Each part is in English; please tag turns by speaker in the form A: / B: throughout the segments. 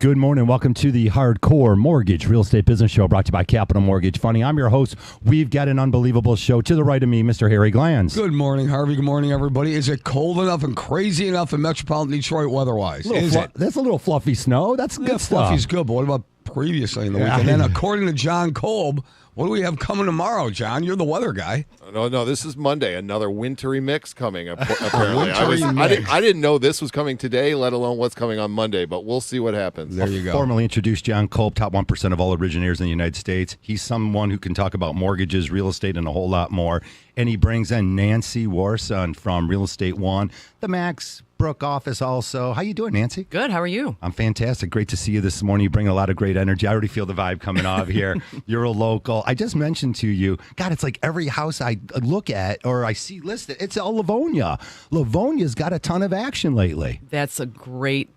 A: Good morning. Welcome to the Hardcore Mortgage Real Estate Business Show brought to you by Capital Mortgage Funding. I'm your host. We've got an unbelievable show. To the right of me, Mr. Harry Glanz.
B: Good morning, Harvey. Good morning, everybody. Is it cold enough and crazy enough in metropolitan Detroit weather-wise?
A: That's a little fluffy snow. That's good stuff.
B: Fluffy's good, but what about previously in the week? And then according to John Kolb, what do we have coming tomorrow, John? You're the weather guy.
C: No, this is Monday. Another wintry mix coming, apparently.
B: Mix.
C: I didn't know this was coming today, let alone what's coming on Monday, but we'll see what happens.
B: There you go.
A: Formally introduced John Kolb, top 1% of all originators in the United States. He's someone who can talk about mortgages, real estate, and a whole lot more. And he brings in Nancy Warson from Real Estate One, the Max Brook office also. How you doing, Nancy?
D: Good. How are you?
A: I'm fantastic. Great to see you this morning. You bring a lot of great energy. I already feel the vibe coming off here. You're a local. I just mentioned to you, God, it's like every house I look at or I see listed, it's all Livonia. Livonia's got a ton of action lately.
D: That's a great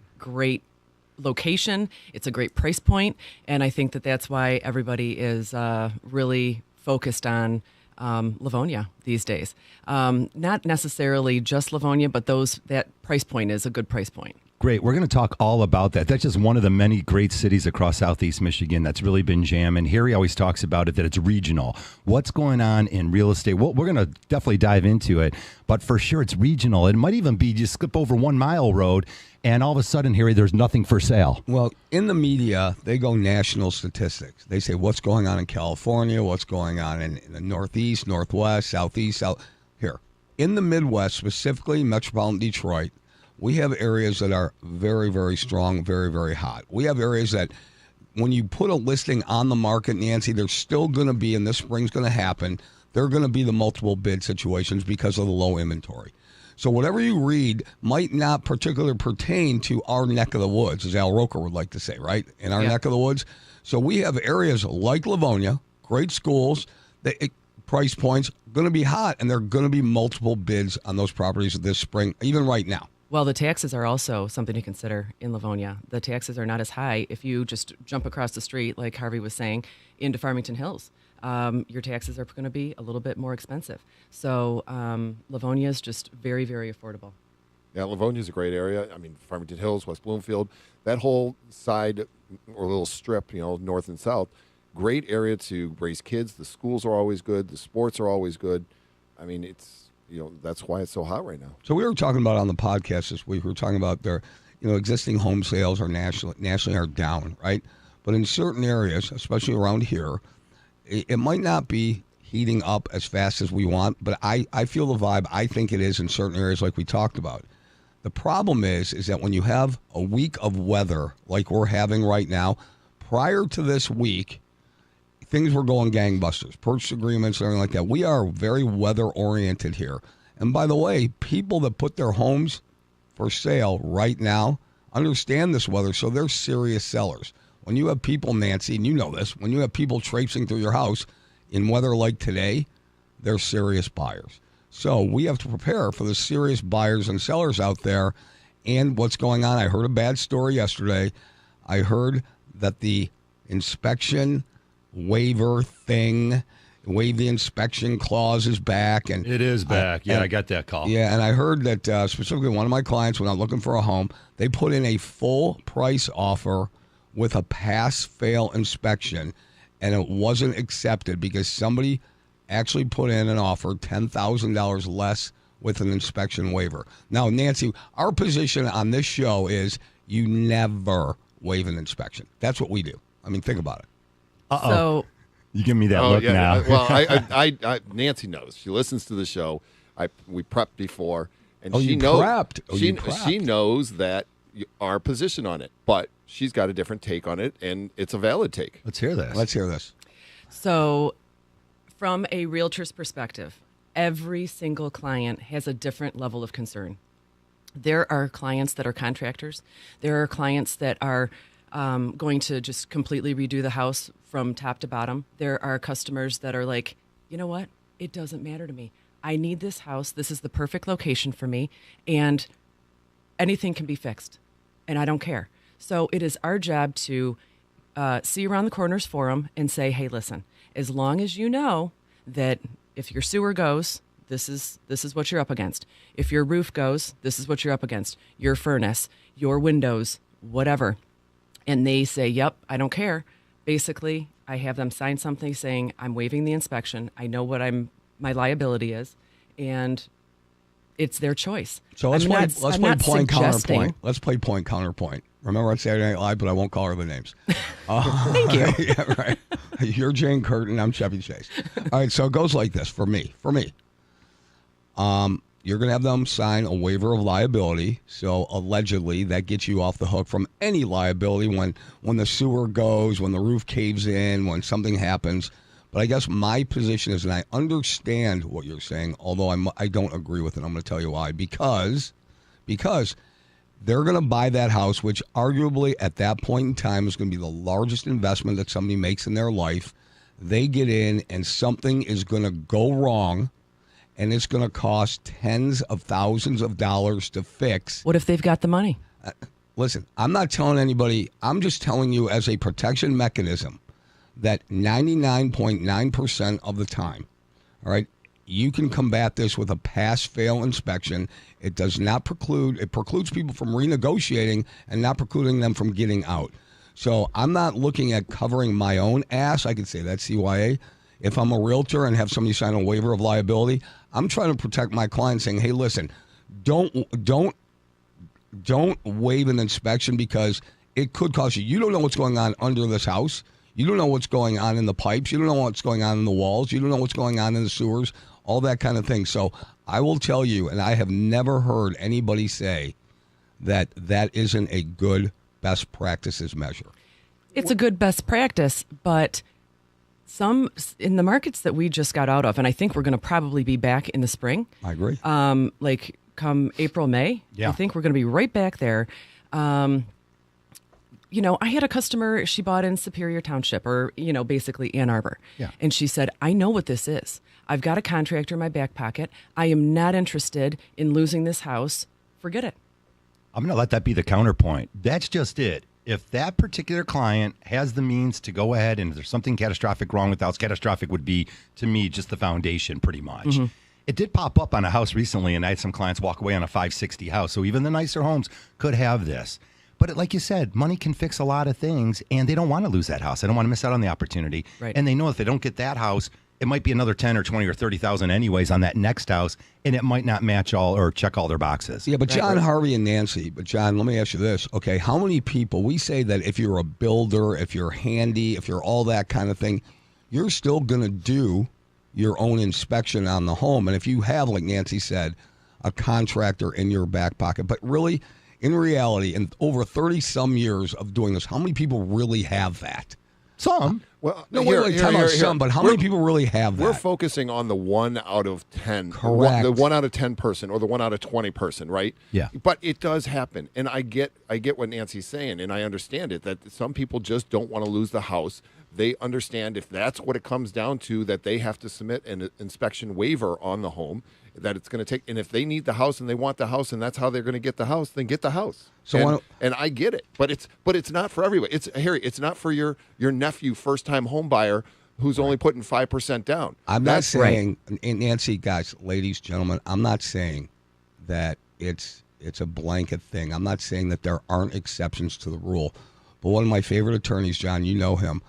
D: location. It's a great price point, and I think that's why everybody is really focused on Livonia these days. Not necessarily just Livonia, but that price point is a good price point.
A: Great. We're going to talk all about that. That's just one of the many great cities across Southeast Michigan that's really been jamming. Harry always talks about it, that it's regional. What's going on in real estate? Well, we're going to definitely dive into it, but for sure it's regional. It might even be just skip over 1 mile road and all of a sudden, Harry, there's nothing for sale.
B: Well, in the media, they go national statistics. They say what's going on in California, what's going on in the Northeast, Northwest, Southeast, Here. In the Midwest, specifically metropolitan Detroit, we have areas that are very, very strong, very, very hot. We have areas that when you put a listing on the market, Nancy, there's still going to be, and this spring's going to happen, there are going to be the multiple bid situations because of the low inventory. So whatever you read might not particularly pertain to our neck of the woods, as Al Roker would like to say, right? In our neck of the woods. So we have areas like Livonia, great schools, price points, going to be hot, and there are going to be multiple bids on those properties this spring, even right now.
D: Well, the taxes are also something to consider in Livonia. The taxes are not as high if you just jump across the street, like Harvey was saying, into Farmington Hills. Your taxes are going to be a little bit more expensive. So Livonia is just very, very affordable.
C: Yeah, Livonia is a great area. I mean, Farmington Hills, West Bloomfield, that whole side or little strip, north and south, great area to raise kids. The schools are always good. The sports are always good. I mean, it's, that's why it's so hot right now.
B: So we were talking about on the podcast this week, we were talking about their, existing home sales are nationally are down, right? But in certain areas, especially around here, it might not be heating up as fast as we want, but I feel the vibe. I think it is in certain areas like we talked about. The problem is that when you have a week of weather like we're having right now, prior to this week, things were going gangbusters, purchase agreements, everything like that. We are very weather-oriented here. And by the way, people that put their homes for sale right now understand this weather, so they're serious sellers. When you have people, Nancy, and you know this, when you have people traipsing through your house in weather like today, they're serious buyers. So we have to prepare for the serious buyers and sellers out there and what's going on. I heard a bad story yesterday. I heard that the inspection waiver thing, waive the inspection clause is back. And
A: it is back. I got that call.
B: Yeah, and I heard that specifically one of my clients, when I'm looking for a home, they put in a full price offer with a pass-fail inspection, and it wasn't accepted because somebody actually put in an offer $10,000 less with an inspection waiver. Now, Nancy, our position on this show is you never waive an inspection. That's what we do. I mean, think about it.
A: Uh-oh.
D: So
A: you give me that look now.
C: Well, I Nancy knows. She listens to the show. We prepped before, and she knows. She knows that our position on it, but she's got a different take on it, and it's a valid take.
A: Let's hear this.
D: So, from a realtor's perspective, every single client has a different level of concern. There are clients that are contractors. There are clients that are going to just completely redo the house from top to bottom. There are customers that are like, you know what? It doesn't matter to me. I need this house. This is the perfect location for me. And anything can be fixed. And I don't care. So it is our job to see around the corners for them and say, hey, listen, as long as you know that if your sewer goes, this is what you're up against. If your roof goes, this is what you're up against. Your furnace, your windows, whatever. and they say, yep, I don't care. Basically, I have them sign something saying I'm waiving the inspection. I know what my liability is, and it's their choice.
B: So let's
D: I'm
B: play,
D: not-
B: let's
D: I'm
B: play
D: not
B: point
D: suggesting-
B: counterpoint. Let's play point counterpoint. Remember on Saturday Night Live, but I won't call her the names.
D: Thank you.
B: Yeah, right. You're Jane Curtin. I'm Chevy Chase. All right, so it goes like this for me. You're going to have them sign a waiver of liability. So allegedly, that gets you off the hook from any liability when the sewer goes, when the roof caves in, when something happens. But I guess my position is, and I understand what you're saying, although I don't agree with it. I'm going to tell you why. Because they're going to buy that house, which arguably at that point in time is going to be the largest investment that somebody makes in their life. They get in and something is going to go wrong, and it's going to cost tens of thousands of dollars to fix.
D: What if they've got the money?
B: Listen, I'm not telling anybody. I'm just telling you as a protection mechanism that 99.9% of the time, all right, you can combat this with a pass-fail inspection. It does not preclude, it precludes people from renegotiating and not precluding them from getting out. So I'm not looking at covering my own ass. I could say that's CYA. If I'm a realtor and have somebody sign a waiver of liability, I'm trying to protect my client saying, hey, listen, don't waive an inspection because it could cost you. You don't know what's going on under this house. You don't know what's going on in the pipes. You don't know what's going on in the walls. You don't know what's going on in the sewers, all that kind of thing. So I will tell you, and I have never heard anybody say that that isn't a good best practices measure.
D: It's a good best practice, but some in the markets that we just got out of, and I think we're going to probably be back in the spring.
B: I agree.
D: Like come April, May.
A: Yeah.
D: I think we're going to be right back there. You know, I had a customer, she bought in Superior Township or, you know, basically Ann Arbor.
A: Yeah.
D: And she said, I know what this is. I've got a contractor in my back pocket. I am not interested in losing this house. Forget it.
A: I'm going to let that be the counterpoint. That's just it. If that particular client has the means to go ahead and if there's something catastrophic wrong with the house, catastrophic would be, to me, just the foundation pretty much.
D: Mm-hmm.
A: It did pop up on a house recently, and I had some clients walk away on a 560 house. So even the nicer homes could have this. But like you said, money can fix a lot of things, and they don't want to lose that house. They don't want to miss out on the opportunity.
D: Right.
A: And they know if they don't get that house, it might be another 10 or 20 or 30,000 anyways on that next house, and it might not match all or check all their boxes.
B: Yeah, but John, Harvey, and Nancy. But John, let me ask you this. Okay, how many people, we say that if you're a builder, if you're handy, if you're all that kind of thing, you're still going to do your own inspection on the home. And if you have, like Nancy said, a contractor in your back pocket, but really, in reality, in over 30-some years of doing this, how many people really have that?
A: Some.
C: Well,
B: No, wait, time out some, but how many people really have that?
C: We're focusing on the 1 out of 10.
B: Correct.
C: The 1 out of 10 person or the 1 out of 20 person, right?
A: Yeah.
C: But it does happen. And I get what Nancy's saying, and I understand it, that some people just don't want to lose the house. They understand if that's what it comes down to, that they have to submit an inspection waiver on the home, that it's going to take. And if they need the house and they want the house and that's how they're going to get the house, then get the house.
B: So
C: and I get it, but it's not for everybody. It's Harry. It's not for your nephew, first time home buyer who's only putting 5% down.
B: I'm not saying, and Nancy, guys, ladies, gentlemen, I'm not saying that it's a blanket thing. I'm not saying that there aren't exceptions to the rule. But one of my favorite attorneys, John, you know him,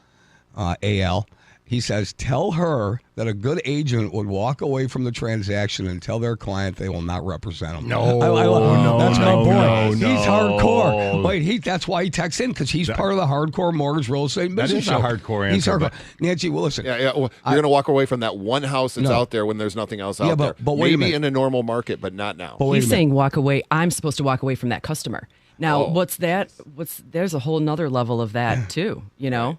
B: AL, he says, tell her that a good agent would walk away from the transaction and tell their client they will not represent them.
A: No,
B: that's my boy.
A: no,
B: He's
A: no.
B: hardcore. Wait, that's why he texts in, because he's part of the hardcore mortgage real estate business.
A: is a hardcore
B: He's
A: answer,
B: hardcore. Nancy, well, listen.
C: Yeah. Well, you're going to walk away from that one house that's
B: No.
C: out there when there's nothing else out
B: but
C: there.
B: wait a
C: Maybe
B: minute.
C: in a normal market, but not now.
B: But wait
D: He's
B: a minute.
D: saying walk away. I'm supposed to walk away from that customer. Now,
C: Oh.
D: what's that? There's a whole nother level of that too, you know?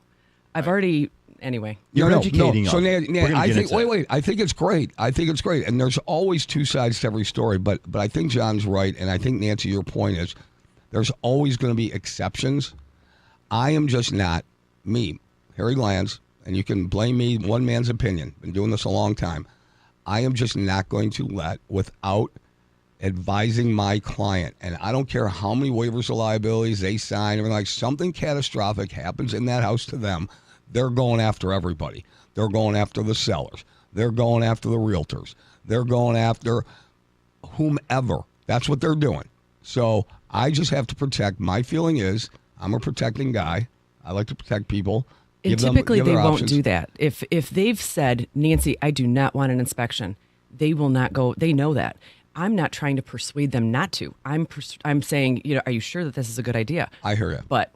D: I've already, anyway.
A: You're educating
B: So,
A: us.
B: Nan,
A: We're gonna
B: I
A: get
B: think.
A: into
B: Wait. I think it's great. And there's always two sides to every story. But I think John's right, and I think Nancy, your point is, there's always going to be exceptions. I am just not me, Harry Glanz, and you can blame me. One man's opinion. Been doing this a long time. I am just not going to let without advising my client, and I don't care how many waivers of liabilities they sign, or like something catastrophic happens in that house to them, they're going after everybody. They're going after the sellers. They're going after the realtors. They're going after whomever. That's what they're doing. So I just have to protect. My feeling is I'm a protecting guy. I like to protect people.
D: And typically
B: give
D: they
B: their
D: won't
B: options.
D: do that. If they've said, Nancy, I do not want an inspection, they will not go. They know that. I'm not trying to persuade them not to. I'm saying, are you sure that this is a good idea?
B: I hear you.
D: But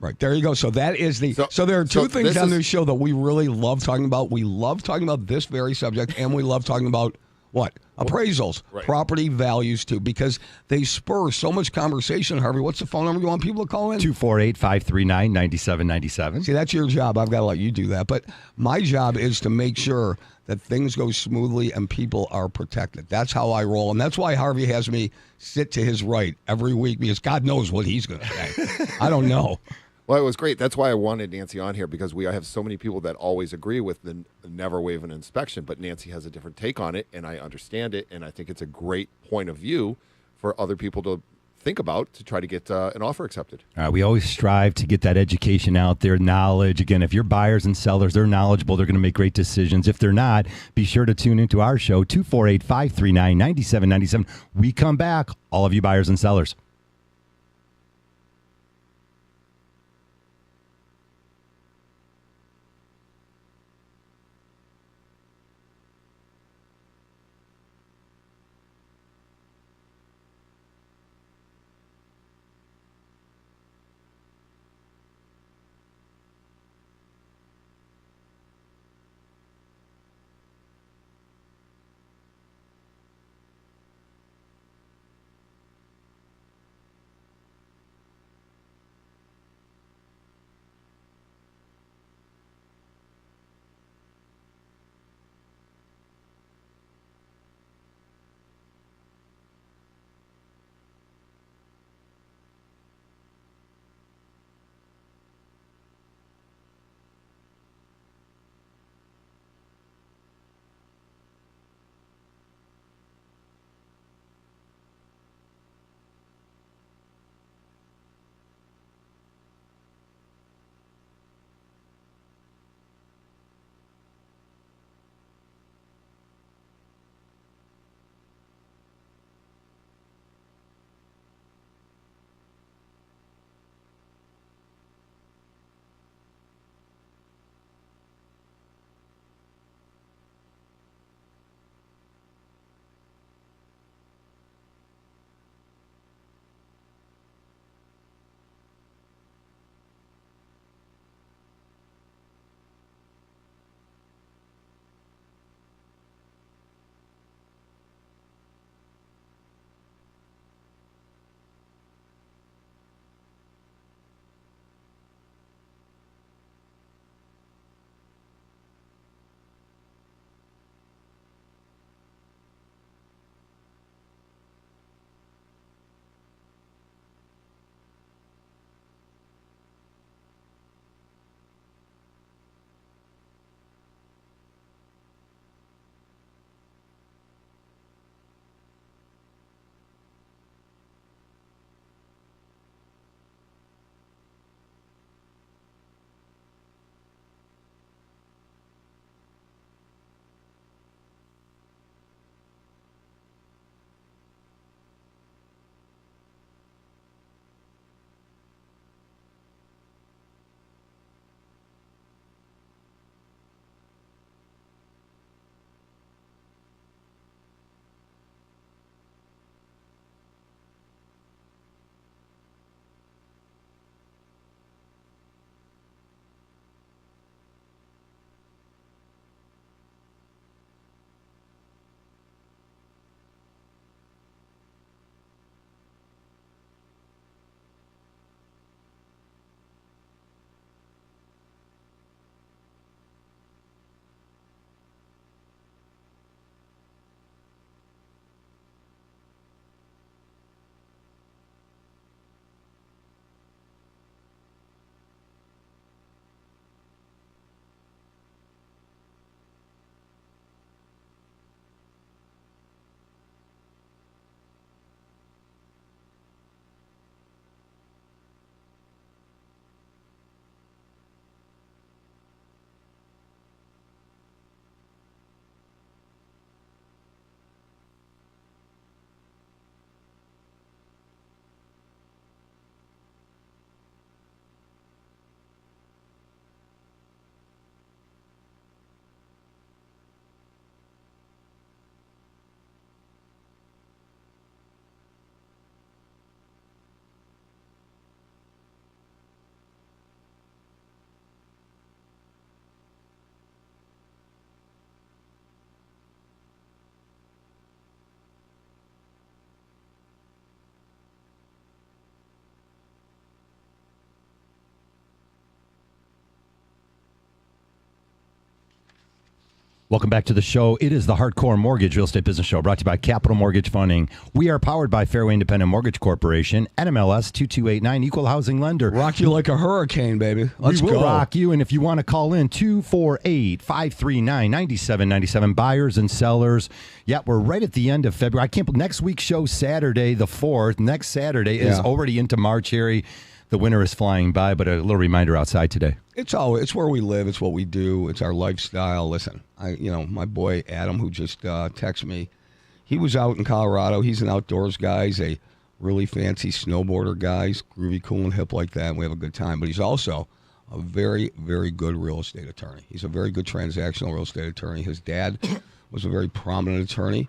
B: Right. There you go. So that is so there are two things on this show that we really love talking about. We love talking about this very subject, and we love talking about what? Appraisals,
C: Right.
B: property values too, because they spur so much conversation. Harvey, what's the phone number you want people to call in?
A: 248-539-9797.
B: See, that's your job. I've got to let you do that. But my job is to make sure that things go smoothly and people are protected. That's how I roll. And that's why Harvey has me sit to his right every week, because God knows what he's going to say. I don't know.
C: Well, it was great. That's why I wanted Nancy on here, because I have so many people that always agree with the never waive an inspection, but Nancy has a different take on it, and I understand it, and I think it's a great point of view for other people to think about to try to get an offer accepted.
A: We always strive to get that education out there, knowledge. Again, if you're buyers and sellers, they're knowledgeable, they're going to make great decisions. If they're not, be sure to tune into our show, 248-539-9797. We come back, all of you buyers and sellers. Welcome back to the show. It is the Hardcore Mortgage Real Estate Business Show, brought to you by Capital Mortgage Funding. We are powered by Fairway Independent Mortgage Corporation, NMLS 2289, Equal Housing Lender.
B: Rock you like a hurricane, baby. Let's
A: we will
B: go.
A: rock you. And if you want to call in, 248-539-9797, buyers and sellers. Yeah, we're right at the end of February. I can't believe next week's show, Saturday the 4th. Next Saturday is already into March, Harry. The winter is flying by, but a little reminder outside today.
B: It's where we live. It's what we do. It's our lifestyle. Listen, my boy Adam, who just texted me, he was out in Colorado. He's an outdoors guy. He's a really fancy snowboarder guy. He's groovy, cool, and hip like that. And we have a good time. But he's also a very, very good real estate attorney. He's a very good transactional real estate attorney. His dad was a very prominent attorney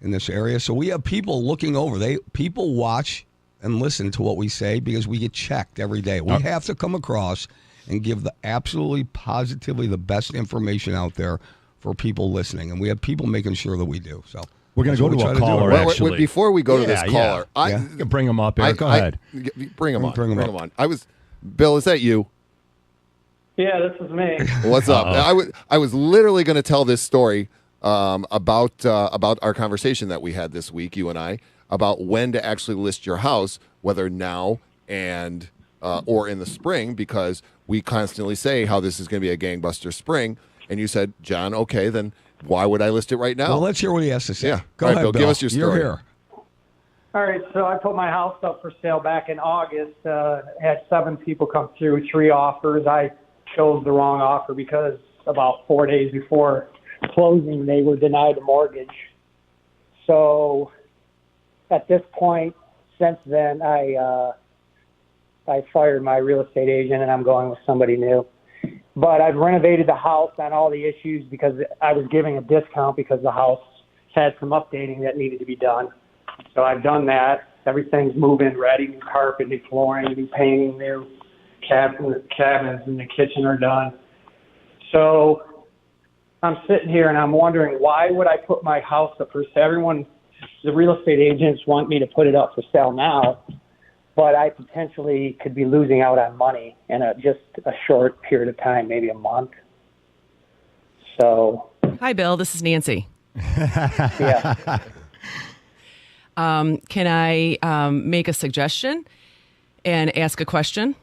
B: in this area. So we have people looking over. People watch and listen to what we say because we get checked every day. We have to come across and give the absolutely positively the best information out there for people listening. And we have people making sure that we do. So
A: we're going to go to a caller, actually.
C: Wait, before we go to this caller,
A: you can bring him up, Eric. Go ahead.
C: Bring him on. Bring him on. Bill, is that you?
E: Yeah, this is me.
C: What's up? I was literally going to tell this story about our conversation that we had this week, you and I, about when to actually list your house, whether now and or in the spring, because we constantly say how this is going to be a gangbuster spring. And you said, John, okay, then why would I list it right now?
B: Well, let's hear what he has to say.
C: Yeah.
B: Go
C: ahead,
B: ahead,
C: Bill. Give us your story.
B: You're here.
E: All right, so I put my house up for sale back in August. Had 7 people come through, 3 offers. I chose the wrong offer because about 4 days before closing, they were denied a mortgage. So at this point, since then, I fired my real estate agent and I'm going with somebody new. But I've renovated the house on all the issues because I was giving a discount because the house had some updating that needed to be done. So I've done that. Everything's move-in ready, new carpet, new flooring, new painting, new cabinets in the kitchen are done. So I'm sitting here and I'm wondering, why would I put my house up for sale? The real estate agents want me to put it up for sale now, but I potentially could be losing out on money in just a short period of time, maybe a month. So.
D: Hi, Bill. This is Nancy.
E: Yeah.
D: Can I make a suggestion and ask a question?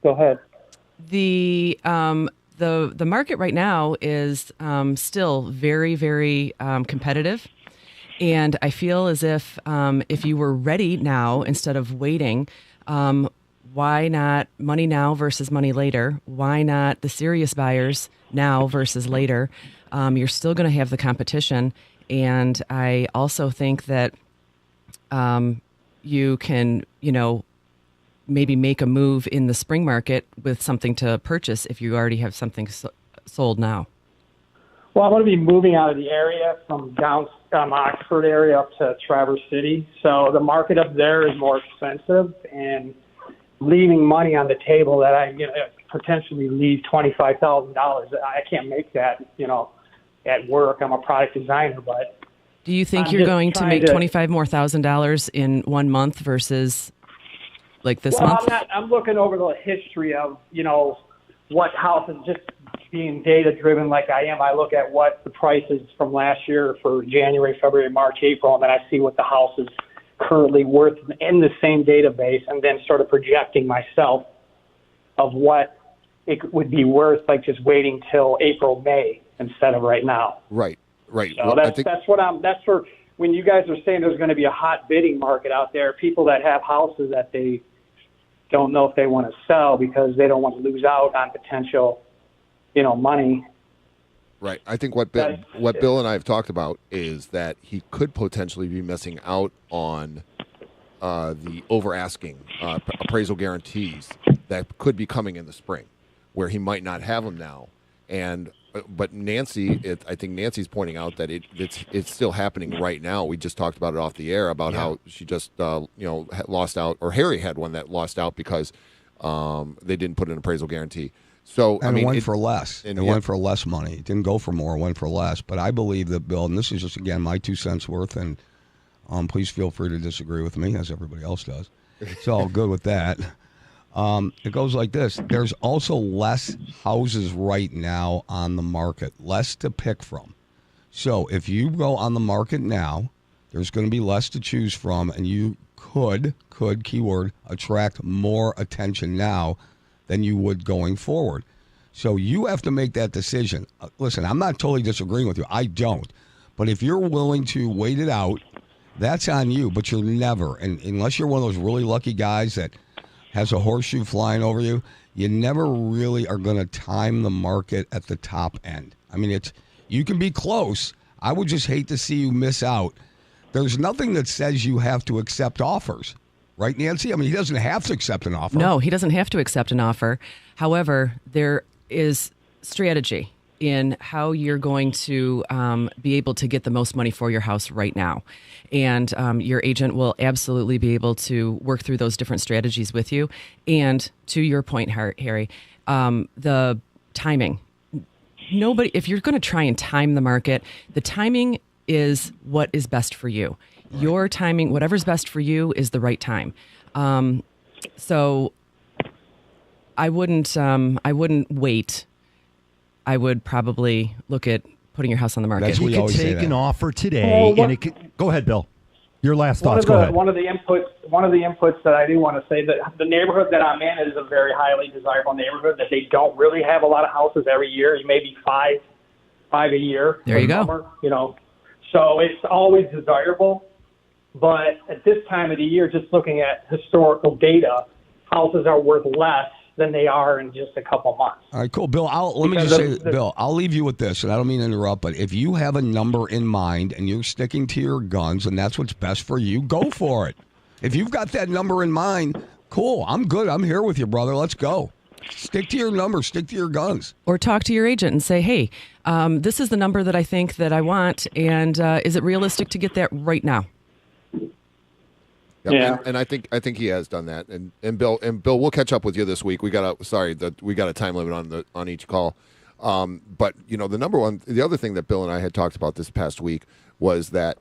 E: Go ahead.
D: The market right now is still very, very competitive. And I feel as if you were ready now instead of waiting, why not money now versus money later? Why not the serious buyers now versus later? You're still going to have the competition. And I also think that you can, maybe make a move in the spring market with something to purchase if you already have something sold now.
E: Well, I'm going to be moving out of the area from down Oxford area up to Traverse City. So the market up there is more expensive, and leaving money on the table that I potentially leave $25,000. I can't make that, at work. I'm a product designer, but
D: do you think you're going to make $25,000 in 1 month versus like this month?
E: I'm looking over the history of, what houses, just being data driven like I am. I look at what the prices from last year for January, February, March, April, and then I see what the house is currently worth in the same database, and then sort of projecting myself of what it would be worth, like just waiting till April, May instead of right now.
C: Right.
E: So that's for when you guys are saying there's going to be a hot bidding market out there, people that have houses that they don't know if they want to sell because they don't want to lose out on potential, money.
C: Right. I think what Bill and I have talked about is that he could potentially be missing out on the over-asking appraisal guarantees that could be coming in the spring, where he might not have them now. But Nancy, I think Nancy's pointing out that it's still happening right now. We just talked about it off the air about how she just lost out, or Harry had one that lost out because they didn't put an appraisal guarantee. So
B: it went for less. It went for less money. It didn't go for more. It went for less. But I believe that, Bill, and this is just again my 2 cents worth, and please feel free to disagree with me as everybody else does. It's all good with that. It goes like this. There's also less houses right now on the market, less to pick from. So if you go on the market now, there's going to be less to choose from, and you could, keyword, attract more attention now than you would going forward. So you have to make that decision. Listen, I'm not totally disagreeing with you. I don't. But if you're willing to wait it out, that's on you. But you're never, and unless you're one of those really lucky guys that has a horseshoe flying over you, you never really are going to time the market at the top end. I mean, you can be close. I would just hate to see you miss out. There's nothing that says you have to accept offers, right, Nancy? I mean, he doesn't have to accept an offer.
D: No, he doesn't have to accept an offer. However, there is strategy in how you're going to be able to get the most money for your house right now. And your agent will absolutely be able to work through those different strategies with you. And to your point, Harry, the timing. Nobody, if you're going to try and time the market, the timing is what is best for you. Right. Your timing, whatever's best for you, is the right time. So I wouldn't wait. I would probably look at putting your house on the market.
A: That's you could take an offer today, and it could, go ahead, Bill. Your last thoughts. Go ahead.
E: One of the inputs that I do want to say, that the neighborhood that I'm in is a very highly desirable neighborhood. That they don't really have a lot of houses every year. Maybe five a year.
D: There you go.
E: Summer, so it's always desirable. But at this time of the year, just looking at historical data, houses are worth less than they are in just a couple months.
B: All right, cool. Bill, Bill, I'll leave you with this, and I don't mean to interrupt, but if you have a number in mind and you're sticking to your guns and that's what's best for you, go for it. If you've got that number in mind, cool. I'm good. I'm here with you, brother. Let's go. Stick to your number. Stick to your guns.
D: Or talk to your agent and say, hey, this is the number that I think that I want, and is it realistic to get that right now?
C: Yeah, and I think he has done that. And Bill, we'll catch up with you this week. We got a time limit on each call. But the other thing that Bill and I had talked about this past week was that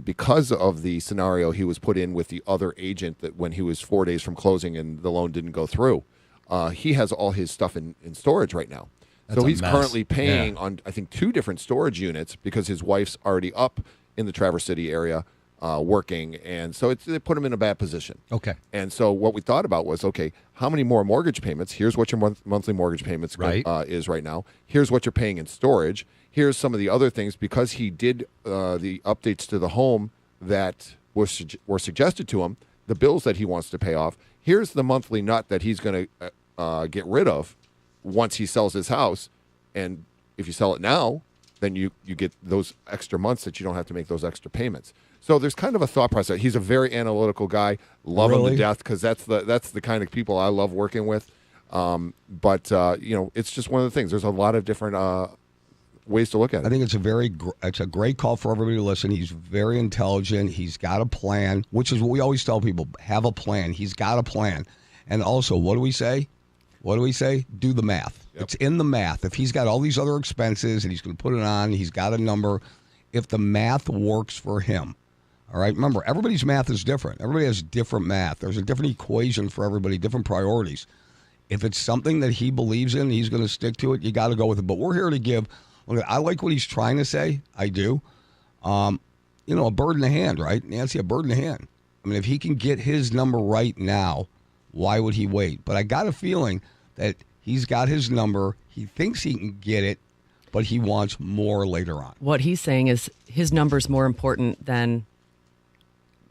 C: because of the scenario he was put in with the other agent, that when he was 4 days from closing and the loan didn't go through, he has all his stuff in storage right now. So he's currently paying on, I think, 2 different storage units because his wife's already up in the Traverse City area working, and so they put him in a bad position.
A: Okay.
C: And so what we thought about was, okay, how many more mortgage payments? Here's what your monthly mortgage payments is right now. Here's what you're paying in storage. Here's some of the other things, because he did the updates to the home that were suggested to him, the bills that he wants to pay off. Here's the monthly nut that he's going to get rid of once he sells his house. And if you sell it now, then you get those extra months that you don't have to make those extra payments. So there's kind of a thought process. He's a very analytical guy. Love him to death, because that's the kind of people I love working with. But it's just one of the things. There's a lot of different ways to look at it.
B: I think it's a great call for everybody to listen. He's very intelligent. He's got a plan, which is what we always tell people: have a plan. He's got a plan. And also, what do we say? Do the math. Yep. It's in the math. If he's got all these other expenses and he's going to put it on, he's got a number. If the math works for him. All right. Remember, everybody's math is different. Everybody has different math. There's a different equation for everybody, different priorities. If it's something that he believes in, he's going to stick to it. You got to go with it. But we're here to give. I like what he's trying to say. I do. A bird in the hand, right? Nancy, a bird in the hand. I mean, if he can get his number right now, why would he wait? But I got a feeling that he's got his number. He thinks he can get it, but he wants more later on.
D: What he's saying is his number's more important than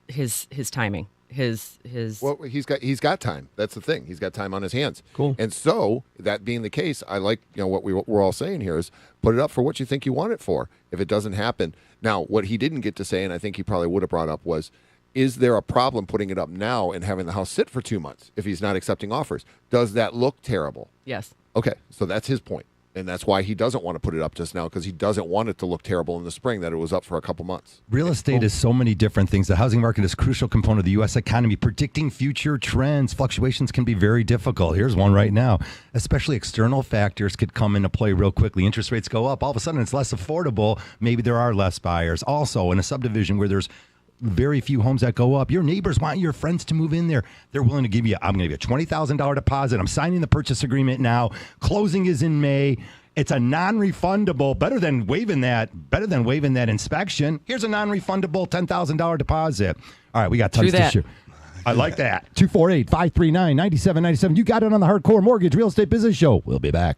D: his timing. Well,
C: he's got time. That's the thing. He's got time on his hands.
B: Cool.
C: And so, that being the case, I like what we're all saying here is put it up for what you think you want it for. If it doesn't happen, now what he didn't get to say, and I think he probably would have brought up, was, is there a problem putting it up now and having the house sit for 2 months if he's not accepting offers? Does that look terrible?
D: Yes.
C: Okay, so that's his point. And that's why he doesn't want to put it up just now, because he doesn't want it to look terrible in the spring that it was up for a couple months.
A: Real estate is so many different things. The housing market is a crucial component of the U.S. economy. Predicting future trends, fluctuations can be very difficult. Here's one right now. Especially external factors could come into play real quickly. Interest rates go up. All of a sudden, it's less affordable. Maybe there are less buyers. Also, in a subdivision where there's very few homes that go up. Your neighbors want your friends to move in there. They're willing to give you, I'm going to give you a $20,000 deposit. I'm signing the purchase agreement now. Closing is in May. It's a non-refundable, better than waiving that inspection. Here's a non-refundable $10,000 deposit. All right, we got tons to share. I like that. 248-539-9797. You got it on the Hardcore Mortgage Real Estate Business Show. We'll be back.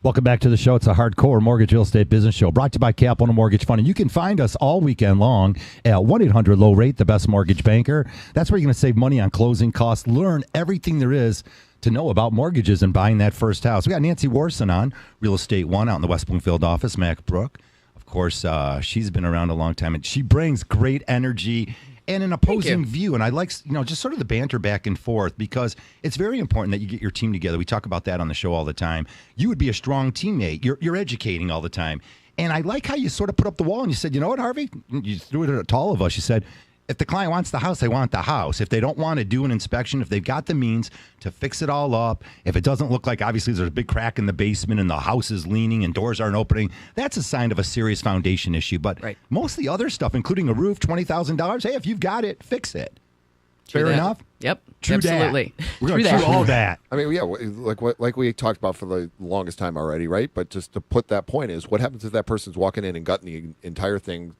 A: Welcome back to the show. It's a hardcore mortgage real estate business show brought to you by Capital Mortgage Fund. And you can find us all weekend long at 1-800-LOW-RATE, the best mortgage banker. That's where you're going to save money on closing costs, learn everything there is to know about mortgages and buying that first house. We got Nancy Warson on, Real Estate One out in the West Bloomfield office, Mac Brook. Of course, she's been around a long time, and she brings great energy and an opposing view. And I like, just sort of the banter back and forth, because it's very important that you get your team together. We talk about that on the show all the time. You would be a strong teammate. You're educating all the time. And I like how you sort of put up the wall and you said, you know what, Harvey? You threw it to all of us. You said, if the client wants the house, they want the house. If they don't want to do an inspection, if they've got the means to fix it all up, if it doesn't look like obviously there's a big crack in the basement and the house is leaning and doors aren't opening, that's a sign of a serious foundation issue. But most of the other stuff, including a roof, $20,000, hey, if you've got it, fix it. Fair enough?
D: Yep.
A: True
D: absolutely.
A: That. We're going to do all that.
C: I mean, yeah, like we talked about for the longest time already, right? But just to put that point is, what happens if that person's walking in and gutting the entire thing,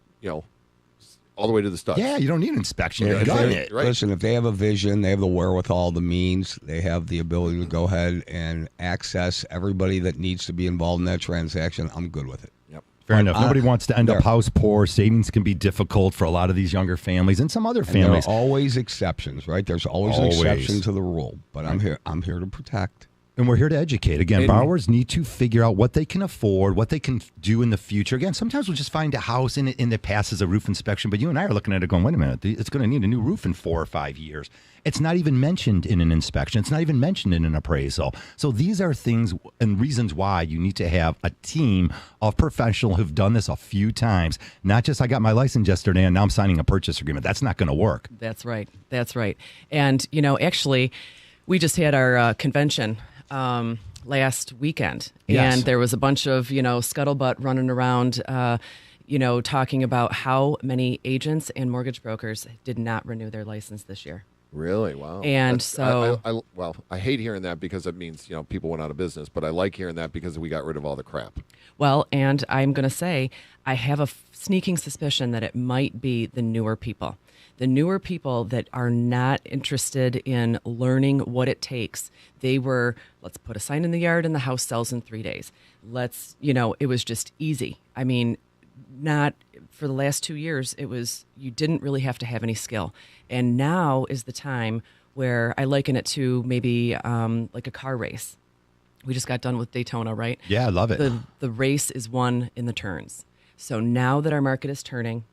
C: all the way to the studs?
A: Yeah, you don't need an inspection.
B: Yeah,
A: You're gutting it.
C: Right.
B: Listen, if they have a vision, they have the wherewithal, the means, they have the ability to go ahead and access everybody that needs to be involved in that transaction, I'm good with it.
C: Yep.
A: Fair enough. Nobody wants to end up house poor. Savings can be difficult for a lot of these younger families and some other families.
B: There are always exceptions, right? There's always an exception to the rule. But I'm here to protect.
A: And we're here to educate. Again, borrowers need to figure out what they can afford, what they can do in the future. Again, sometimes we'll just find a house and it passes a roof inspection, but you and I are looking at it going, wait a minute, it's going to need a new roof in 4 or 5 years. It's not even mentioned in an inspection. It's not even mentioned in an appraisal. So these are things and reasons why you need to have a team of professionals who've done this a few times. Not just I got my license yesterday and now I'm signing a purchase agreement. That's not going to work.
D: That's right. That's right. And, actually, we just had our convention last weekend, and there was a bunch of scuttlebutt running around, talking about how many agents and mortgage brokers did not renew their license this year.
C: Really? Wow.
D: And
C: I hate hearing that because it means people went out of business, but I like hearing that because we got rid of all the crap.
D: Well, and I'm going to say I have a sneaking suspicion that it might be the newer people. The newer people that are not interested in learning what it takes. They were, let's put a sign in the yard and the house sells in 3 days. It was just easy. I mean, not for the last 2 years, you didn't really have to have any skill. And now is the time where I liken it to maybe like a car race. We just got done with Daytona, right?
A: Yeah, I love it.
D: The race is won in the turns. So now that our market is turning,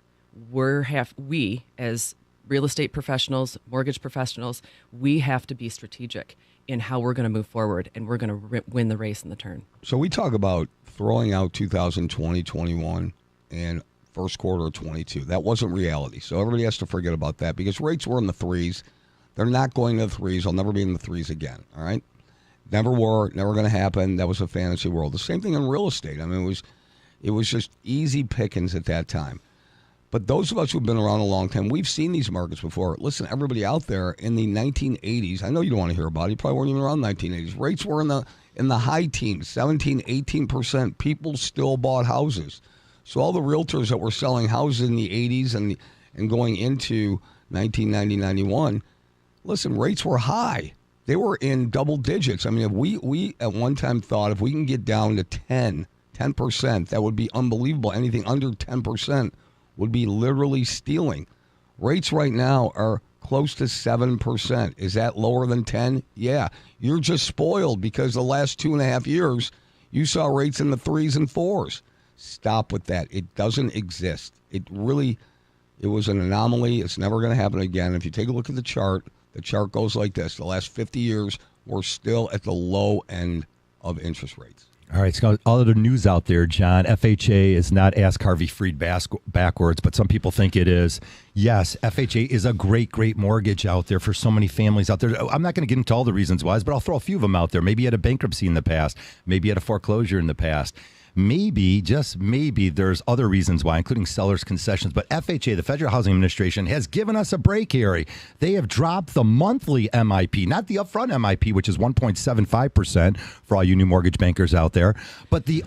D: we as real estate professionals, mortgage professionals, we have to be strategic in how we're going to move forward, and we're going to win the race in the turn.
B: So we talk about throwing out 2020, 21, and first quarter of 22. That wasn't reality. So everybody has to forget about that because rates were in the threes. They're not going to the threes. They'll never be in the threes again. All right? Never were. Never going to happen. That was a fantasy world. The same thing in real estate. I mean, it was just easy pickings at that time. But those of us who've been around a long time, we've seen these markets before. Listen, everybody out there in the 1980s, I know you don't want to hear about it. You probably weren't even around the 1980s. Rates were in the high teens, 17, 18%. People still bought houses. So all the realtors that were selling houses in the 80s and going into 1990, 91, listen, rates were high. They were in double digits. I mean, if we at one time thought if we can get down to 10%, that would be unbelievable. Anything under 10% would be literally stealing. Rates right now are close to 7%. Is that lower than 10? Yeah. You're just spoiled because the last 2.5 years, you saw rates in the 3s and 4s. Stop with that. It doesn't exist. It was an anomaly. It's never going to happen again. If you take a look at the chart goes like this. The last 50 years, we're still at the low end of interest rates.
A: All right, so all of the news out there, John, FHA is not Ask Harvey Freed backwards, but some people think it is. Yes, FHA is a great, great mortgage out there for so many families out there. I'm not going to get into all the reasons why, but I'll throw a few of them out there. Maybe you had a bankruptcy in the past. Maybe you had a foreclosure in the past. Maybe, just maybe, there's other reasons why, including sellers' concessions. But FHA, the Federal Housing Administration, has given us a break, Harry. They have dropped the monthly MIP, not the upfront MIP, which is 1.75% for all you new mortgage bankers out there. But the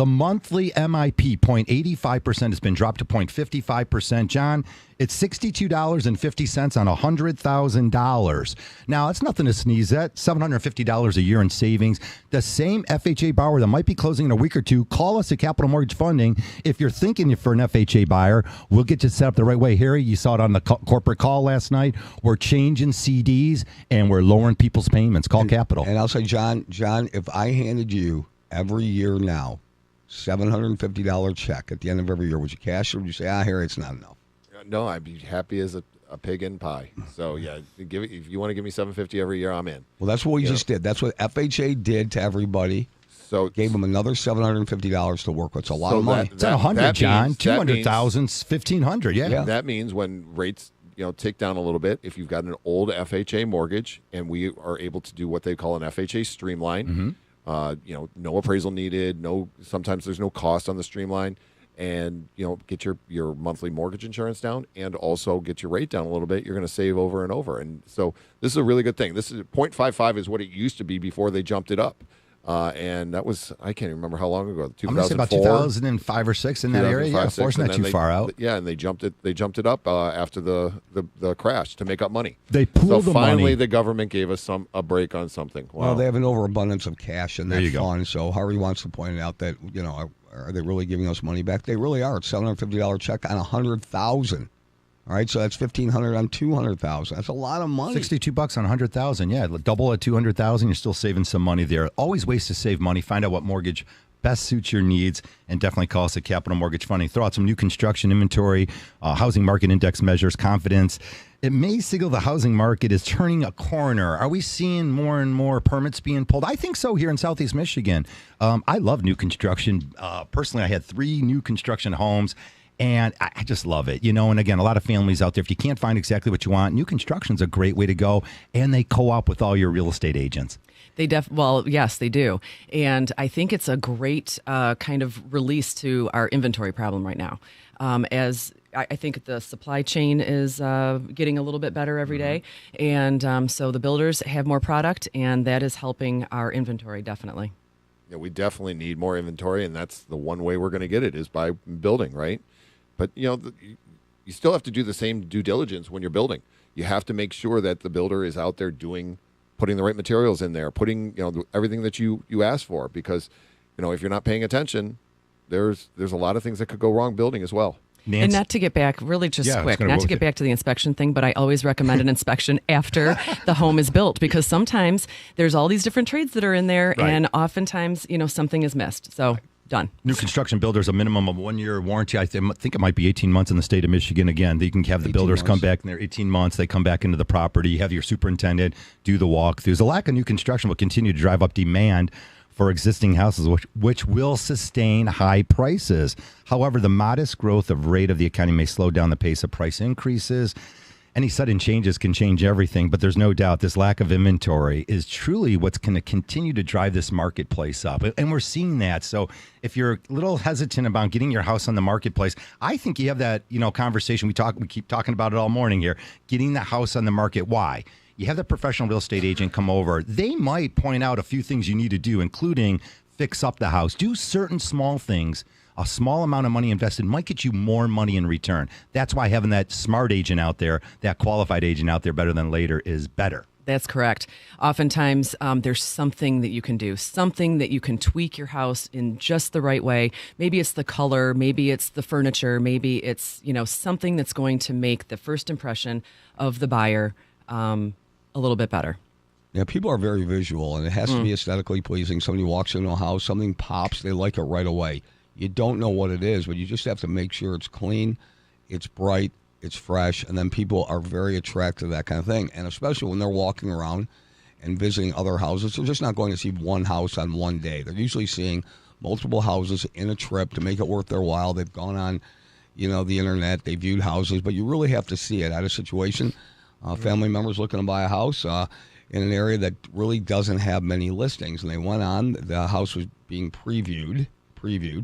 A: monthly MIP, 0.85%, has been dropped to 0.55%. John, It's $62.50 on $100,000. Now, that's nothing to sneeze at. $750 a year in savings. The same FHA borrower that might be closing in a week or two, call us at Capital Mortgage Funding. If you're thinking for an FHA buyer, we'll get you set up the right way. Harry, you saw it on the corporate call last night. We're changing CDs and we're lowering people's payments. Call Capital.
B: And I'll say, John, if I handed you every year now $750 check at the end of every year, would you cash it or would you say, Harry, it's not enough?
C: No, I'd be happy as a pig in pie. So yeah, if you want to give me $750 every year, I'm in.
B: Well, that's what we just did. That's what FHA did to everybody.
C: So
B: gave them another $750 to work with. It's a lot of money.
A: It's not 100, John. 200,000's 1,500. Yeah.
C: That means when rates tick down a little bit, if you've got an old FHA mortgage, and we are able to do what they call an FHA streamline. No appraisal needed. Sometimes there's no cost on the streamline. And get your monthly mortgage insurance down, and also get your rate down a little bit. You're going to save over and over, and so this is a really good thing. This is 0.55 is what it used to be before they jumped it up, and that was I can't remember how long ago. 2004,
A: I'm going to say about 2005 or 6 in that area. Yeah, of course, not too far out.
C: Yeah, and they jumped it up after the crash to make up money.
A: They pooled the money.
C: So finally, the government gave us a break on something. Wow.
B: Well, they have an overabundance of cash in that fund.
A: Go.
B: So Harvey wants to point out that are they really giving us money back? They really are. It's $750 check on $100,000. All right, so that's $1,500 on $200,000. That's a lot of money.
A: $62 on $100,000. Yeah, double at $200,000. You're still saving some money there. Always ways to save money. Find out what mortgage best suits your needs, and definitely call us at Capital Mortgage Funding. Throw out some new construction inventory, housing market index measures, confidence. It may signal the housing market is turning a corner. Are we seeing more and more permits being pulled? I think so here in Southeast Michigan. I love new construction. Personally, I had 3 new construction homes, and I just love it. And again, a lot of families out there, if you can't find exactly what you want, new construction is a great way to go, and they co-op with all your real estate agents.
D: Yes, they do. And I think it's a great kind of release to our inventory problem right now. As I think the supply chain is getting a little bit better every day. And so the builders have more product, and that is helping our inventory, definitely.
C: Yeah, we definitely need more inventory, and that's the one way we're going to get it is by building, right? But, you still have to do the same due diligence when you're building. You have to make sure that the builder is out there putting the right materials in there, putting everything that you ask for, because if you're not paying attention, there's a lot of things that could go wrong building as well.
A: Nancy?
D: And not to get back, really quick, not to get back to the inspection thing, but I always recommend an inspection after the home is built, because sometimes there's all these different trades that are in there,
A: right.
D: And oftentimes something is missed. So. Done.
A: New construction builders, a minimum of 1 year warranty. I think it might be 18 months in the state of Michigan. Again, you can have the builders come back in there 18 months. They come back into the property. You have your superintendent do the walkthroughs. The lack of new construction will continue to drive up demand for existing houses, which will sustain high prices. However, the modest growth of rate of the economy may slow down the pace of price increases. Any sudden changes can change everything, but there's no doubt this lack of inventory is truly what's going to continue to drive this marketplace up. And we're seeing that. So if you're a little hesitant about getting your house on the marketplace, I think you have that, conversation. We keep talking about it all morning here, getting the house on the market. Why? You have the professional real estate agent come over. They might point out a few things you need to do, including fix up the house, do certain small things. A small amount of money invested might get you more money in return. That's why having that smart agent out there, that qualified agent out there better than later is better.
D: That's correct. Oftentimes, there's something that you can do, something that you can tweak your house in just the right way. Maybe it's the color, maybe it's the furniture, maybe it's something that's going to make the first impression of the buyer a little bit better.
B: Yeah, people are very visual, and it has to be aesthetically pleasing. Somebody walks into a house, something pops, they like it right away. You don't know what it is, but you just have to make sure it's clean, it's bright, it's fresh, and then people are very attracted to that kind of thing. And especially when they're walking around and visiting other houses, they're just not going to see one house on one day. They're usually seeing multiple houses in a trip to make it worth their while. They've gone on, the internet, they viewed houses, but you really have to see it. I had a situation, family members looking to buy a house in an area that really doesn't have many listings, and they went on. The house was being previewed,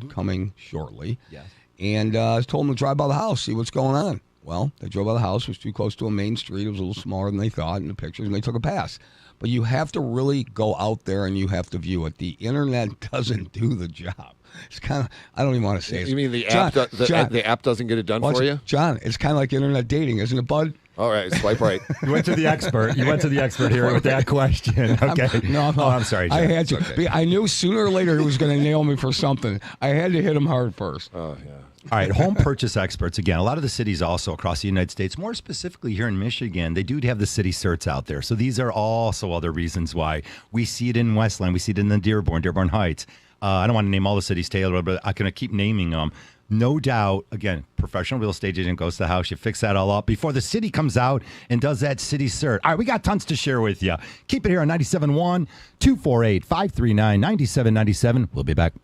B: coming shortly.
A: Yes.
B: And I told them to drive by the house, see what's going on. Well, they drove by the house. It was too close to a main street. It was a little smaller than they thought in the pictures, and they took a pass. But you have to really go out there and you have to view it. The internet doesn't do the job. It's kind of, I don't even want to say it.
C: You mean the app? The app doesn't get it done for you,
B: John? It's kind of like internet dating, isn't it, bud?
C: All right, swipe right.
A: You went to the expert. You went to the expert here with that question. Okay. I'm sorry, John.
B: I had to. Okay. I knew sooner or later he was going to nail me for something. I had to hit him hard first.
C: Oh, yeah.
A: All right, home purchase experts. Again, a lot of the cities also across the United States, more specifically here in Michigan, they do have the city certs out there. So these are also other reasons why we see it in Westland. We see it in the Dearborn Heights. I don't want to name all the cities, Taylor, but I'm going to keep naming them. No doubt, again, professional real estate agent goes to the house. You fix that all up before the city comes out and does that city cert. All right, we got tons to share with you. Keep it here on 97.1, 248-539-9797. We'll be back.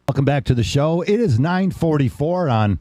A: Welcome back to the show. It is 9:44 on,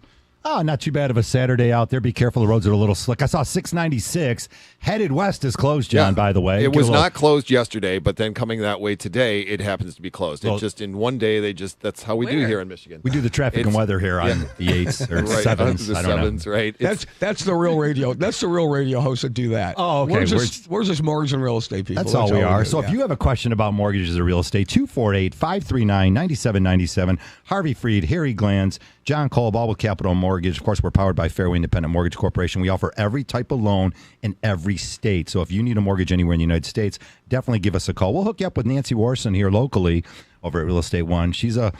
A: not too bad of a Saturday out there. Be careful, the roads are a little slick. I saw 696 headed west is closed, John, by the way.
C: It was not closed yesterday, but then coming that way today, it happens to be closed.
A: Well,
C: it just, in one day, that's how we do here in Michigan.
A: We do the traffic and weather here on the 8s or
C: right,
A: 7s.
C: The
A: I don't
C: 7s,
A: know.
C: right?
B: That's the real radio. That's the real radio hosts that do that.
A: Oh, okay.
B: Where's this mortgage and real estate people?
A: That's all we are. So
B: yeah.
A: if you have a question about mortgages or real estate, 248-539-9797. Harvey Freed, Harry Glanz, John Cole, Baldwin Capital Mortgage. Of course, we're powered by Fairway Independent Mortgage Corporation. We offer every type of loan in every state. So if you need a mortgage anywhere in the United States, definitely give us a call. We'll hook you up with Nancy Warson here locally over at Real Estate One. She's a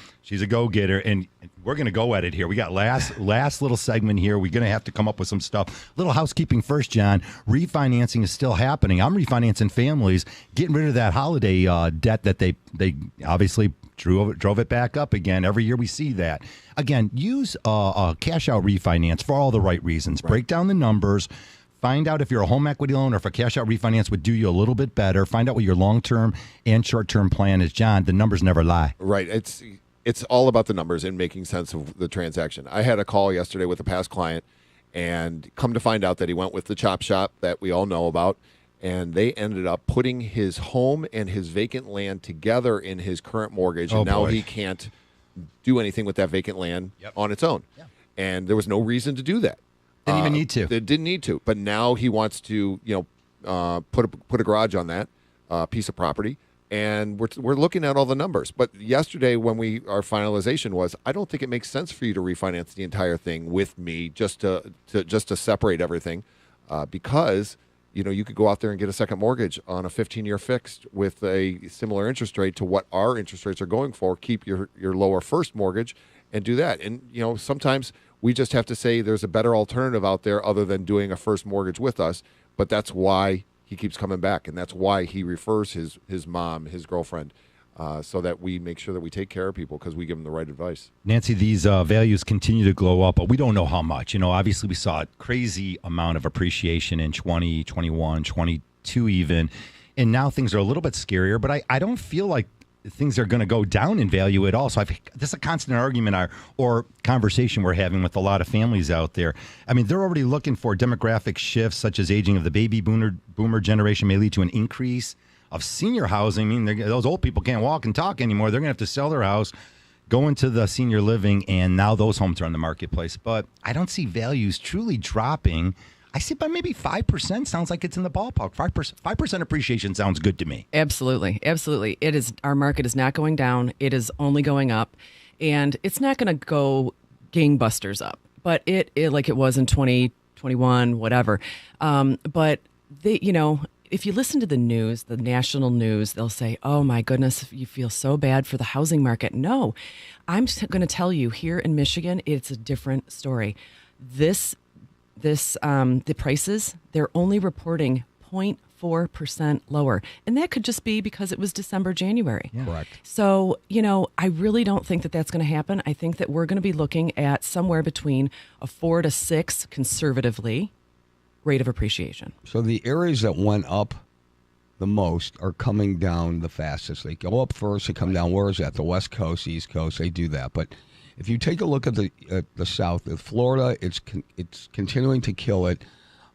A: go-getter, and we're going to go at it here. We got last little segment here. We're going to have to come up with some stuff. Little housekeeping first, John. Refinancing is still happening. I'm refinancing families, getting rid of that holiday debt that they obviously drove it back up again. Every year we see that. Again, use a cash-out refinance for all the right reasons. Right. Break down the numbers. Find out if you're a home equity loan or if a cash out refinance would do you a little bit better. Find out what your long-term and short-term plan is. John, the numbers never lie.
C: Right. It's all about the numbers and making sense of the transaction. I had a call yesterday with a past client, and come to find out that he went with the chop shop that we all know about, and they ended up putting his home and his vacant land together in his current mortgage, and now he can't do anything with that vacant land on its own. Yeah. And there was no reason to do that.
A: Didn't even need to.
C: It didn't need to. But now he wants to, put a garage on that piece of property, and we're looking at all the numbers. But yesterday, when our finalization was, I don't think it makes sense for you to refinance the entire thing with me just to separate everything, because you could go out there and get a second mortgage on a 15-year fixed with a similar interest rate to what our interest rates are going for. Keep your lower first mortgage and do that. And sometimes we just have to say there's a better alternative out there other than doing a first mortgage with us. But that's why he keeps coming back, and that's why he refers his mom, his girlfriend, so that we make sure that we take care of people because we give them the right advice.
A: Nancy, these values continue to glow up, but we don't know how much. Obviously we saw a crazy amount of appreciation in 20, 21, 22 even, and now things are a little bit scarier, but I don't feel like things are going to go down in value at all. So this is a constant argument or conversation we're having with a lot of families out there. I mean, they're already looking for demographic shifts such as aging of the baby boomer generation may lead to an increase of senior housing. I mean, those old people can't walk and talk anymore. They're going to have to sell their house, go into the senior living, and now those homes are on the marketplace. But I don't see values truly dropping. I see by maybe 5%. Sounds like it's in the ballpark. 5% appreciation sounds good to me.
D: Absolutely. Absolutely. It is. Our market is not going down. It is only going up. And it's not going to go gangbusters up, but it like it was in 2021, whatever. But they, if you listen to the news, the national news, they'll say, oh my goodness, you feel so bad for the housing market. No, I'm going to tell you here in Michigan, it's a different story. The prices, they're only reporting 0.4% lower. And that could just be because it was December, January.
A: Yeah.
B: Correct.
D: So, I really don't think that that's going to happen. I think that we're going to be looking at somewhere between a 4 to 6 conservatively rate of appreciation.
B: So the areas that went up the most are coming down the fastest. They go up first, they come down. Where is that? The West Coast, East Coast, they do that. But if you take a look at the South, at Florida, it's continuing to kill it.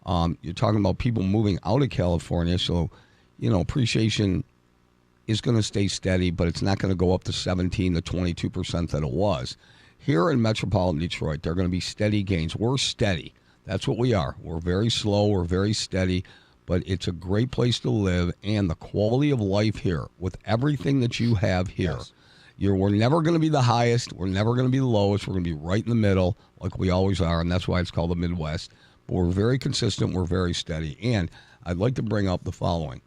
B: You're talking about people moving out of California, so appreciation is going to stay steady, but it's not going to go up to 17 to 22% that it was. Here in metropolitan Detroit, there are going to be steady gains. We're steady. That's what we are. We're very slow. We're very steady, but it's a great place to live, and the quality of life here with everything that you have here.
A: Yes.
B: We're never going to be the highest. We're never going to be the lowest. We're going to be right in the middle like we always are, and that's why it's called the Midwest. But we're very consistent. We're very steady. And I'd like to bring up the following.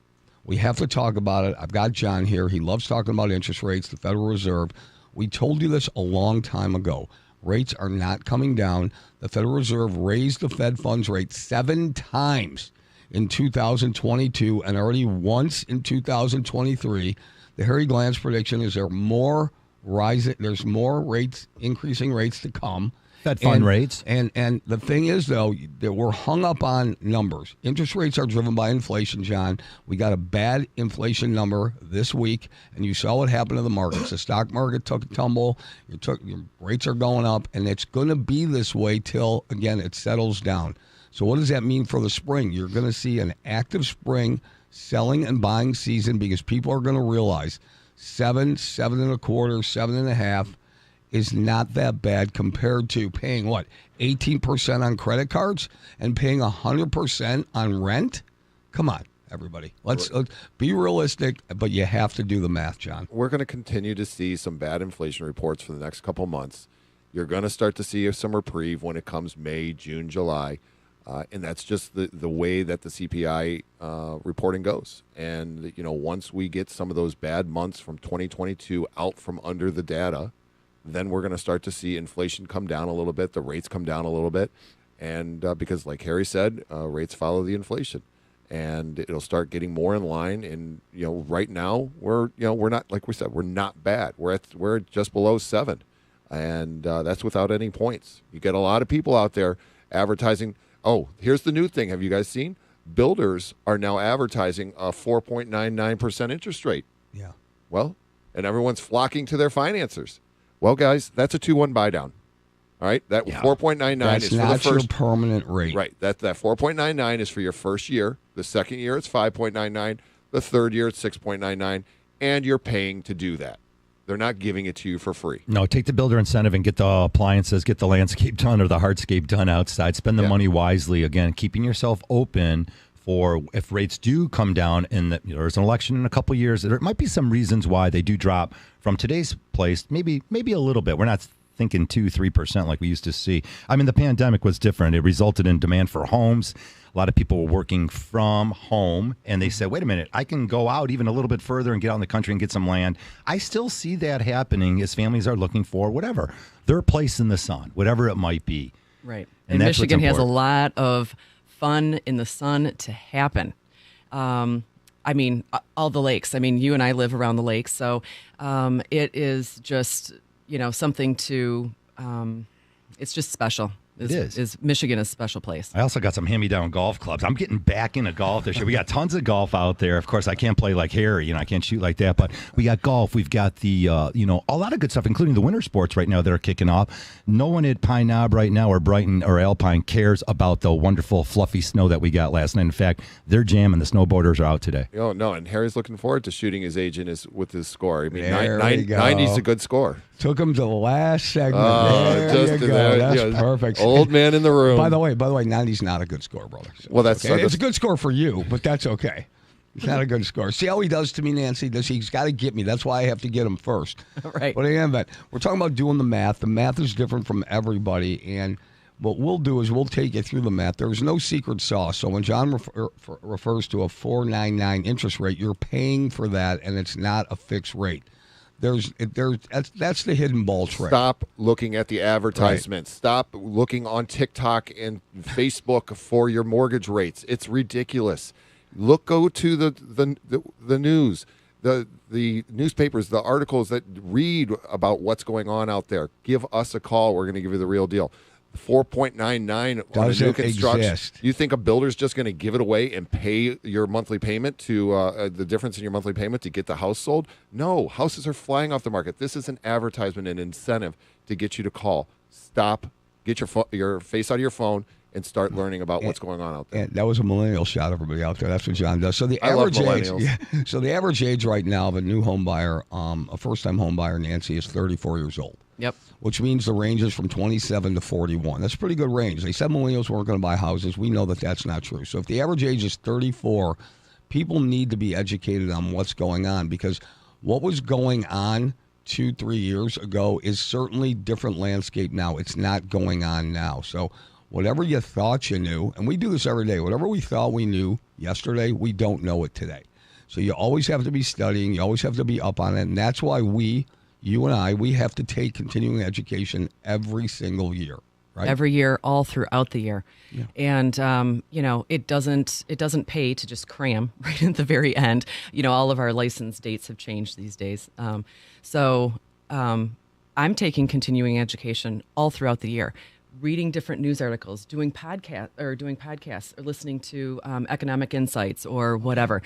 B: We have to talk about it. I've got John here. He loves talking about interest rates, the Federal Reserve. We told you this a long time ago. Rates are not coming down. The Federal Reserve raised the Fed funds rate 7 times in 2022 and already once in 2023. The Harry Glantz prediction is there's more increasing rates to come.
A: Fed fund rates.
B: And the thing is, though, that we're hung up on numbers. Interest rates are driven by inflation, John. We got a bad inflation number this week, and you saw what happened to the markets. The stock market took a tumble. Your rates are going up, and it's going to be this way till, again, it settles down. So what does that mean for the spring? You're going to see an active spring selling and buying season because people are going to realize 7.25, 7.5 is not that bad compared to paying 18% on credit cards and paying 100% on rent. Come on, everybody. Let's be realistic, but you have to do the math, John.
C: We're going to continue to see some bad inflation reports for the next couple months. You're going to start to see some reprieve when it comes May, June, July. And that's just the way that the CPI reporting goes. And, once we get some of those bad months from 2022 out from under the data, then we're going to start to see inflation come down a little bit, the rates come down a little bit. And because like Harry said, rates follow the inflation. And it'll start getting more in line. And, right now we're not, like we said, we're not bad. We're just below 7. And that's without any points. You get a lot of people out there advertising, Oh, here's the new thing. Have you guys seen? Builders are now advertising a 4.99% interest rate.
B: Yeah.
C: Well, and everyone's flocking to their financiers. Well, guys, that's a 2-1 buy down. All right, that 4.99
B: That's
C: is for
B: not
C: the first
B: your permanent rate.
C: Right. That 4.99 is for your first year. The second year it's 5.99. The third year it's 6.99, and you're paying to do that. They're not giving it to you for free.
A: No, take the builder incentive and get the appliances, get the landscape done or the hardscape done outside. Spend the money wisely. Again, keeping yourself open for if rates do come down and there's an election in a couple of years. There might be some reasons why they do drop from today's place. Maybe a little bit. We're not thinking 2-3% like we used to see. I mean, the pandemic was different. It resulted in demand for homes. A lot of people were working from home, and they said, wait a minute, I can go out even a little bit further and get out in the country and get some land. I still see that happening as families are looking for whatever, their place in the sun, whatever it might be.
D: Right.
A: And
D: And
A: that's what's
D: Michigan has a
A: important.
D: lot of fun in the sun to happen. I mean, all the lakes. I mean, you and I live around the lakes, so it is just, something to, it's just special.
A: It is.
D: Michigan is a special place.
A: I also got some hand-me-down golf clubs. I'm getting back into golf this year. We got tons of golf out there. Of course, I can't play like Harry, I can't shoot like that. But we got golf. We've got the, a lot of good stuff, including the winter sports right now that are kicking off. No one at Pine Knob right now or Brighton or Alpine cares about the wonderful fluffy snow that we got last night. In fact, they're jamming. The snowboarders are out today.
C: Oh, no, and Harry's looking forward to shooting his age with his score. I mean,
B: There we go.
C: 90's a good score.
B: Took him to the last segment. There you go. That's perfect.
C: Old man in the room.
B: By the way, 90's not a good score, brother. So,
C: Well, that's-
B: okay. It's a good score for you, but that's okay. It's not a good score. See how he does to me, Nancy? He's got to get me. That's why I have to get him first.
D: Right.
B: But again, we're talking about doing the math. The math is different from everybody, and what we'll do is we'll take you through the math. There's no secret sauce. So when John refers to a 4.99 interest rate, you're paying for that, and it's not a fixed rate. That's the hidden ball trick.
C: Stop looking at the advertisements. Stop looking on TikTok and Facebook for your mortgage rates. It's ridiculous. Go to the news, the newspapers, the articles that read about what's going on out there. Give us a call. We're going to give you the real deal. 4.99 on a new
B: Doesn't
C: construction.
B: exist.
C: You think a builder's just going to give it away and pay your monthly payment to the difference in your monthly payment to get the house sold? No, houses are flying off the market. This is an advertisement, an incentive to get you to call. Stop. Get your face out of your phone and start learning about what's going on out there.
B: And that was a millennial shot, everybody out there. That's what John does. So the
C: I love
B: average age,
C: millennials.
B: so the average age right now of a new home buyer, a first-time home buyer, Nancy, is 34 years old.
D: Yep.
B: Which means the range is from 27 to 41. That's a pretty good range. They said millennials weren't going to buy houses. We know that that's not true. So if the average age is 34, people need to be educated on what's going on, because what was going on 2-3 years ago is certainly different landscape now. It's not going on now. So whatever you thought you knew, and we do this every day, whatever we thought we knew yesterday, we don't know it today. So you always have to be studying. You always have to be up on it. And that's why you and I, we have to take continuing education every single year, right?
D: Every year, all throughout the year. Yeah. And, it doesn't pay to just cram right at the very end. All of our license dates have changed these days. So I'm taking continuing education all throughout the year, reading different news articles, doing podcasts or listening to Economic Insights or whatever.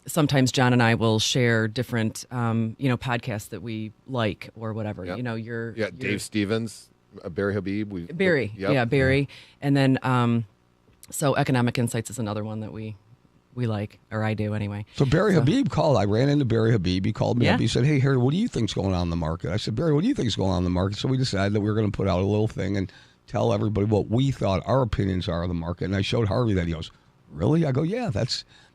D: Sometimes John and I will share different, podcasts that we like or whatever.
C: Yep. Dave Stevens, Barry Habib.
D: Barry,
C: Yep.
D: Barry. And then, so Economic Insights is another one that we like, or I do anyway.
B: So Barry Habib called. I ran into Barry Habib. He called me up. He said, hey, Harry, what do you think's going on in the market? I said, Barry, what do you think's going on in the market? So we decided that we were going to put out a little thing and tell everybody what we thought our opinions are of the market. And I showed Harvey that. He goes, really? I go, yeah,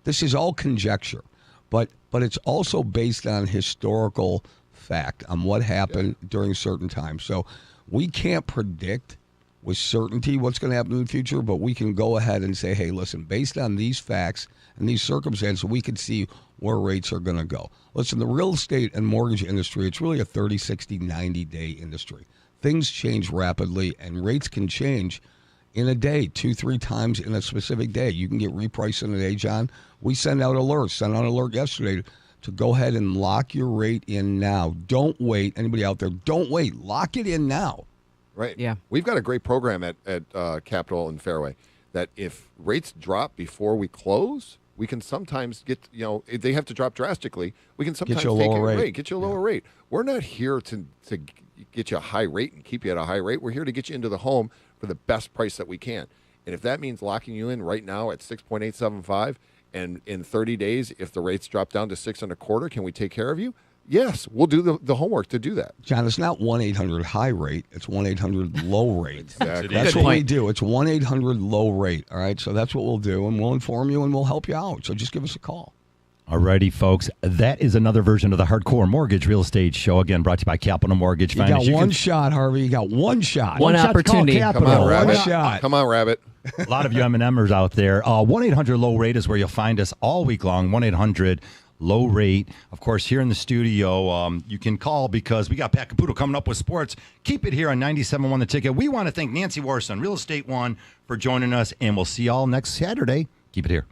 B: this is all conjecture. But it's also based on historical fact on what happened during certain times. So we can't predict with certainty what's going to happen in the future, but we can go ahead and say, hey, listen, based on these facts and these circumstances, we can see where rates are going to go. Listen, the real estate and mortgage industry, it's really a 30, 60, 90-day industry. Things change rapidly, and rates can change in a day, 2-3 times in a specific day. You can get repriced in a day, John. We send out alerts. Sent out an alert yesterday to go ahead and lock your rate in now. Don't wait. Anybody out there, don't wait. Lock it in now.
C: Right.
D: Yeah.
C: We've got a great program at Capitol and Fairway that if rates drop before we close, we can sometimes get, if they have to drop drastically, we can sometimes
B: you a
C: take
B: lower
C: a
B: rate.
C: get you a lower rate. We're not here to get you a high rate and keep you at a high rate. We're here to get you into the home for the best price that we can. And if that means locking you in right now at 6.875, and in 30 days, if the rates drop down to 6.25, can we take care of you? Yes, we'll do the homework to do that.
B: John, it's not 1-800 high rate. It's 1-800 low rate.
C: Exactly.
B: That's
D: Good
B: what we
D: point.
B: do. It's 1-800 low rate. All right. So that's what we'll do, and we'll inform you and we'll help you out. So just give us a call.
A: Alrighty, folks. That is another version of the Hardcore Mortgage Real Estate Show. Again, brought to you by Capital Mortgage
B: You
A: Finance.
B: got one shot, Harvey. You got one shot.
D: One
A: shot to call
D: opportunity.
A: Capital.
C: Come on,
B: One
C: Rabbit.
B: shot.
C: Come on, Rabbit.
A: A lot of you M&Mers out there. 1-800-LOW-RATE is where you'll find us all week long. 1-800-LOW-RATE. Of course, here in the studio, you can call because we got Pat Caputo coming up with sports. Keep it here on 97.1 The Ticket. We want to thank Nancy Warson, Real Estate One, for joining us, and we'll see y'all next Saturday. Keep it here.